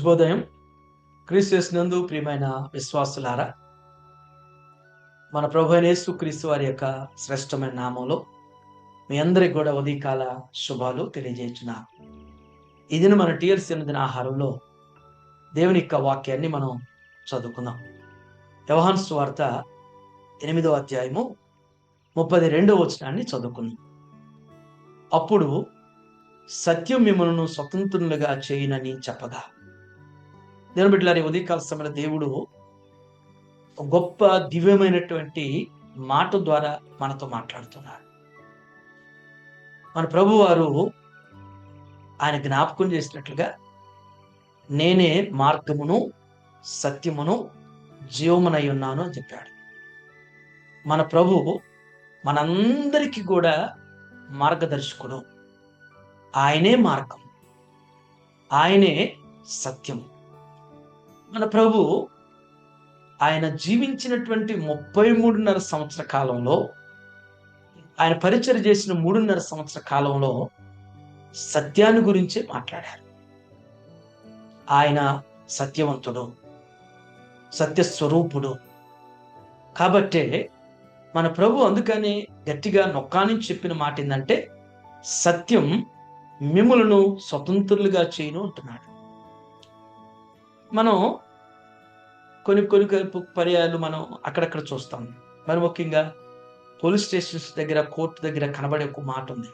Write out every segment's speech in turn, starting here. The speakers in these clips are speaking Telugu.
శుభోదయం. క్రీస్తు యేసునందు ప్రియమైన విశ్వాసులారా, మన ప్రభు అయిన యేసుక్రీస్తు వారి యొక్క శ్రేష్టమైన నామంలో మీ అందరికి కూడా ఉదయకాల శుభాలు తెలియజేస్తున్నాను. ఈ దినం మన టీఎల్సీ దిన ఆహారంలో దేవుని యొక్క వాక్యాన్ని మనం చదువుకుందాం. యోహాను సువార్త 8వ అధ్యాయము 32వ వచనాన్ని చదువుకుందాం. అప్పుడు సత్యం మిమ్మల్ని స్వతంత్రులుగా చేయునని చెప్పగా. దేవుని బిడ్డలారా, ఉదయకాల సమయంలో దేవుడు ఒక గొప్ప దివ్యమైనటువంటి మాట ద్వారా మనతో మాట్లాడుతున్నాడు. మన ప్రభు వారు ఆయన జ్ఞాపకం చేసినట్లుగా, నేనే మార్గమును సత్యమును జీవమునై ఉన్నాను అని చెప్పాడు. మన ప్రభు మనందరికీ కూడా మార్గదర్శకుడు. ఆయనే మార్గం, ఆయనే సత్యం. మన ప్రభు ఆయన జీవించినటువంటి 33.5 సంవత్సర కాలంలో, ఆయన పరిచర్య చేసిన 3.5 సంవత్సర కాలంలో సత్యాన్ని గురించే మాట్లాడారు. ఆయన సత్యవంతుడు, సత్యస్వరూపుడు. కాబట్టే మన ప్రభు అందుకని గట్టిగా నొక్కాని చెప్పిన మాట ఏంటంటే, సత్యం మిమ్ములను స్వతంత్రులుగా చేయను అంటున్నాడు. మనం కొన్ని పర్యాయాలు మనం అక్కడక్కడ చూస్తాం. మరి ముఖ్యంగా పోలీస్ స్టేషన్స్ దగ్గర, కోర్టు దగ్గర కనబడే ఒక మాట ఉంది.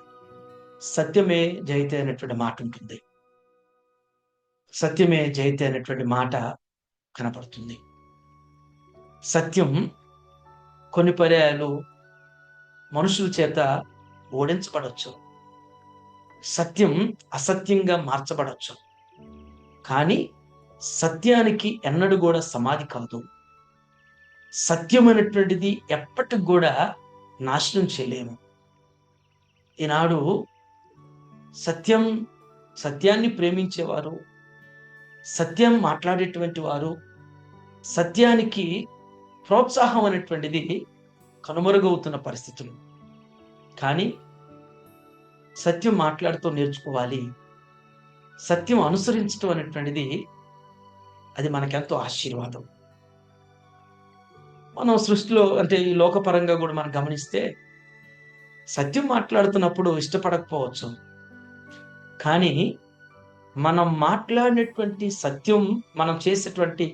సత్యమే జయతే అనేటువంటి మాట ఉంటుంది. సత్యమే జయతే అనేటువంటి మాట కనపడుతుంది. సత్యం కొన్ని పర్యాయాలు మనుషుల చేత ఓడించబడవచ్చు. సత్యం అసత్యంగా మార్చబడవచ్చు. కానీ సత్యానికి ఎన్నడూ కూడా సమాధి కాదు. సత్యమైనటువంటిది ఎప్పటికి కూడా నాశనం చేయలేము. ఈనాడు సత్యాన్ని ప్రేమించేవారు, సత్యం మాట్లాడేటువంటి వారు, సత్యానికి ప్రోత్సాహం అనేటువంటిది కనుమరుగవుతున్న పరిస్థితులు. కానీ సత్యం మాట్లాడుతూ నేర్చుకోవాలి. సత్యం అనుసరించడం అనేటువంటిది అది మనకెంతో ఆశీర్వాదం. మనం సృష్టిలో అంటే ఈ లోకపరంగా కూడా మనం గమనిస్తే సత్యం మాట్లాడుతున్నప్పుడు ఇష్టపడకపోవచ్చు. కానీ మనం మాట్లాడినటువంటి సత్యం, మనం చేసేటువంటి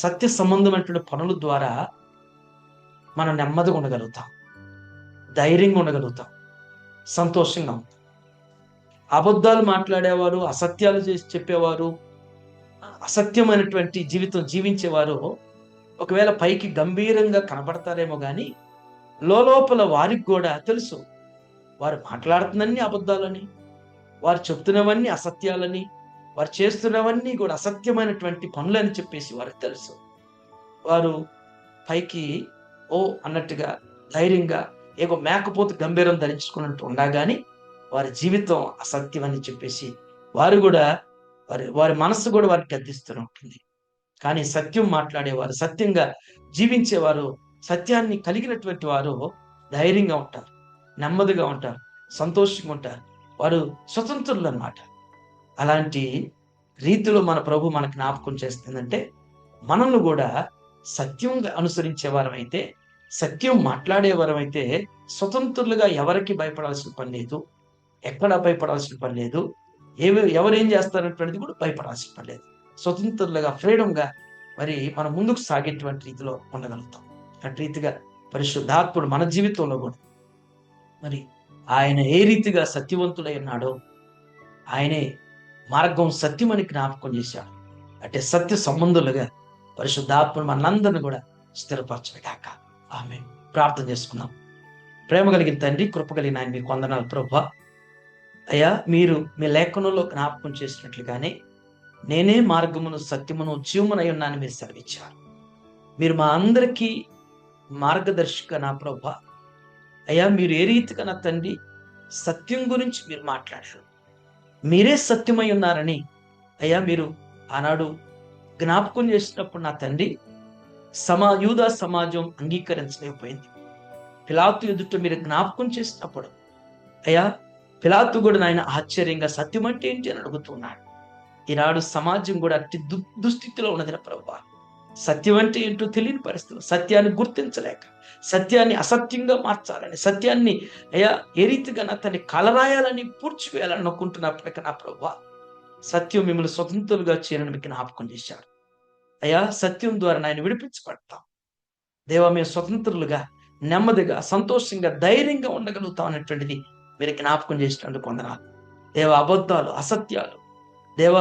సత్య సంబంధమైనటువంటి పనుల ద్వారా మనం నెమ్మదిగా ఉండగలుగుతాం, ధైర్యంగా ఉండగలుగుతాం, సంతోషంగా ఉంటాం. అబద్ధాలు మాట్లాడేవారు, అసత్యాలు చేసి చెప్పేవారు, అసత్యమైనటువంటి జీవితం జీవించేవారు ఒకవేళ పైకి గంభీరంగా కనబడతారేమో కానీ లోపల వారికి కూడా తెలుసు, వారు మాట్లాడుతున్నవన్నీ అబద్ధాలని, వారు చెప్తున్నవన్నీ అసత్యాలని, వారు చేస్తున్నవన్నీ కూడా అసత్యమైనటువంటి పనులని చెప్పేసి వారికి తెలుసు. వారు పైకి ఓ అన్నట్టుగా ధైర్యంగా ఏదో మేకపోతు గంభీరం ధరించుకున్నట్టు ఉండగాని వారి జీవితం అసత్యం అని చెప్పేసి వారు కూడా వారి మనస్సు కూడా వారికి గద్దిస్తూ ఉంటుంది. కానీ సత్యం మాట్లాడేవారు, సత్యంగా జీవించేవారు, సత్యాన్ని కలిగినటువంటి వారు ధైర్యంగా ఉంటారు, నెమ్మదిగా ఉంటారు, సంతోషంగా ఉంటారు. వారు స్వతంత్రులు అన్నమాట. అలాంటి రీతిలో మన ప్రభు మనకు జ్ఞాపకం చేస్తుందంటే, మనల్ని కూడా సత్యంగా అనుసరించేవారం అయితే, సత్యం మాట్లాడేవారం అయితే స్వతంత్రులుగా ఎవరికి భయపడాల్సిన పని లేదు, ఎక్కడా భయపడాల్సిన పని లేదు, ఎవరేం చేస్తారనేటువంటిది కూడా భయపడాల్సిన పని లేదు. స్వతంత్రులుగా, ఫ్రీడంగా మరి మనం ముందుకు సాగేటువంటి రీతిలో ఉండగలుగుతాం. అటు రీతిగా పరిశుద్ధాత్ముడు మన జీవితంలో కూడా మరి ఆయన ఏ రీతిగా సత్యవంతుడై ఉన్నాడో ఆయనే మార్గం సత్యమని జ్ఞాపకం చేశాడు. అంటే సత్య సంబంధులుగా పరిశుద్ధాత్ముడు మనందరిని కూడా స్థిరపరచగాక. ఆమేన్. ప్రార్థన చేసుకుందాం. ప్రేమ కలిగిన తండ్రి, కృప కలిగిన ఆయన, మీకు వందనాలు ప్రభువా. అయ్యా, మీరు మీ లేఖనంలో జ్ఞాపకం చేసినట్లుగానే నేనే మార్గమును సత్యమును జీవమునై ఉన్నానని మీరు సెలవిచ్చారు. మీరు మా అందరికీ మార్గదర్శిగా నా ప్రభువా. అయ్యా, మీరు ఏ రీతిగా నా తండ్రి సత్యం గురించి మీరు మాట్లాడారు, మీరే సత్యమై ఉన్నారని అయ్యా మీరు ఆనాడు జ్ఞాపకం చేసినప్పుడు నా తండ్రి యూదా సమాజం అంగీకరించలేకపోయింది. పిలాతు ఎదుట మీరు జ్ఞాపకం చేసినప్పుడు అయ్యా పిలాతు కూడా నాయన ఆశ్చర్యంగా సత్యం అంటే ఏంటి అని అడుగుతున్నాడు. ఈనాడు సమాజం కూడా అట్టి దుస్థితిలో ఉన్నది ప్రభువా. సత్యం అంటే ఏంటో తెలియని పరిస్థితులు, సత్యాన్ని గుర్తించలేక, సత్యాన్ని అసత్యంగా మార్చాలని, సత్యాన్ని అయ్యా ఏ రీతిగా నా తన్ని కలరాయాలని, పూడ్చివేయాలని అనుకుంటున్నప్పటికీ నా ప్రభువా, సత్యం మిమ్మల్ని స్వతంత్రులుగా చేయనని మీకు జ్ఞాపకం చేశారు. అయ్యా సత్యం ద్వారా నాయన విడిపించబడతాం. దేవా మేము స్వతంత్రులుగా, నెమ్మదిగా, సంతోషంగా, ధైర్యంగా ఉండగలుగుతాం అనేటువంటిది మీరు జ్ఞాపకం చేసినందుకు వందనాలు. దేవ అబద్ధాలు, అసత్యాలు, దేవ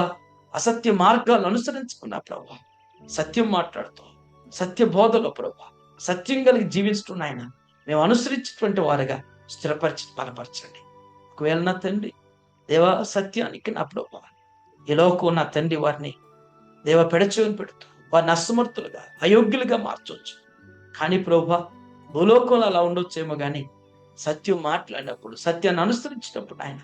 అసత్య మార్గాలు అనుసరించుకున్నా ప్రభు, సత్యం మాట్లాడుతూ, సత్య బోధలో ప్రభు, సత్యం కలిగి జీవించడం ఆయన మేము అనుసరించేటువంటి వారుగా స్థిరపరిచి బలపరచండి. ఒకవేళ నా తండ్రి దేవ సత్యానికి నా ప్రభు ఈ లోకం నా తండ్రి వారిని దేవ పెడచోని పెడుతూ వారిని అసమర్థులుగా, అయోగ్యులుగా మార్చవచ్చు. కానీ ప్రభు భూలోకంలో అలా ఉండొచ్చేమో కానీ సత్యం మాట్లాడినప్పుడు, సత్యాన్ని అనుసరించినప్పుడు ఆయన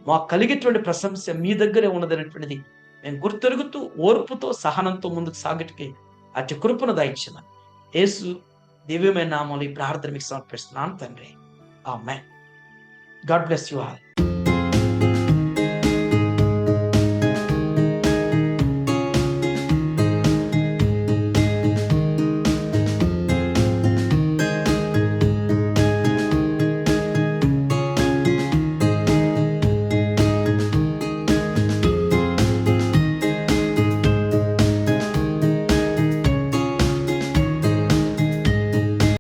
మాకు కలిగేటువంటి ప్రశంస మీ దగ్గరే ఉన్నదనేటువంటిది మేము గుర్తెరుగుతూ ఓర్పుతో సహనంతో ముందుకు సాగటికి అతి కృపను దయచేయమని యేసు దివ్యమైన నామములో ఈ ప్రార్థన మీకు సమర్పిస్తున్నాను తండ్రి. ఆమేన్. God bless you all.